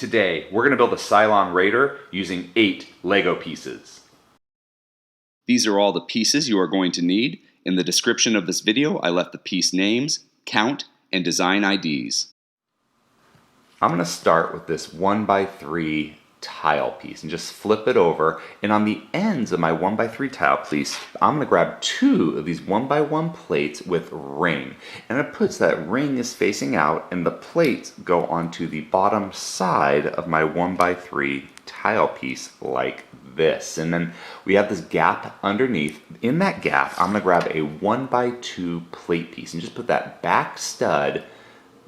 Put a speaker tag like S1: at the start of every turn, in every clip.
S1: Today, we're going to build a Cylon Raider using 8 LEGO pieces.
S2: These are all the pieces you are going to need. In the description of this video, I left the piece names, count, and design IDs.
S1: I'm going to start with this 1x3 tile piece and just flip it over. And on the ends of my 1x3 tile piece, I'm going to grab 2 of these 1x1 plates with ring. And it puts that ring is facing out and the plates go onto the bottom side of my 1x3 tile piece like this. And then we have this gap underneath. In that gap, I'm going to grab a 1x2 plate piece and just put that back stud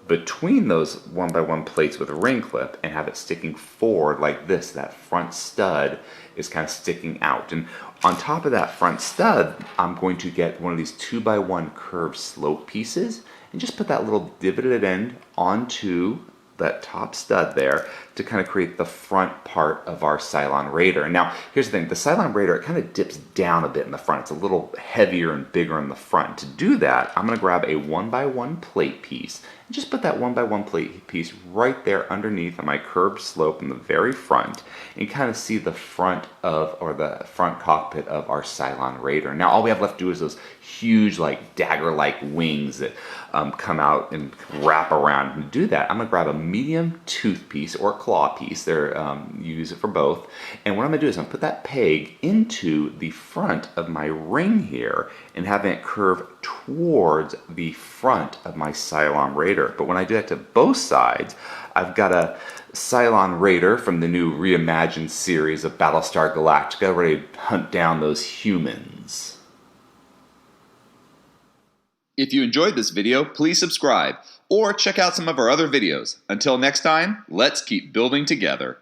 S1: between those 1x1 plates with a ring clip and have it sticking forward like this. That front stud is kind of sticking out. And on top of that front stud, I'm going to get one of these 2x1 curved slope pieces and just put that little divoted end onto that top stud there to kind of create the front part of our Cylon Raider. And now, here's the thing, the Cylon Raider, it kind of dips down a bit in the front. It's a little heavier and bigger in the front. To do that, I'm gonna grab a 1x1 plate piece and just put that 1x1 plate piece right there underneath on my curved slope in the very front and kind of see the front of, or the front cockpit of our Cylon Raider. Now, all we have left to do is those huge, like dagger-like wings that come out and wrap around. And to do that, I'm gonna grab a medium tooth piece or claw piece. They're you use it for both. And what I'm gonna do is I'm gonna put that peg into the front of my ring here and having it curve towards the front of my Cylon Raider. But when I do that to both sides, I've got a Cylon Raider from the new reimagined series of Battlestar Galactica ready to hunt down those humans.
S2: If you enjoyed this video, please subscribe or check out some of our other videos. Until next time, let's keep building together.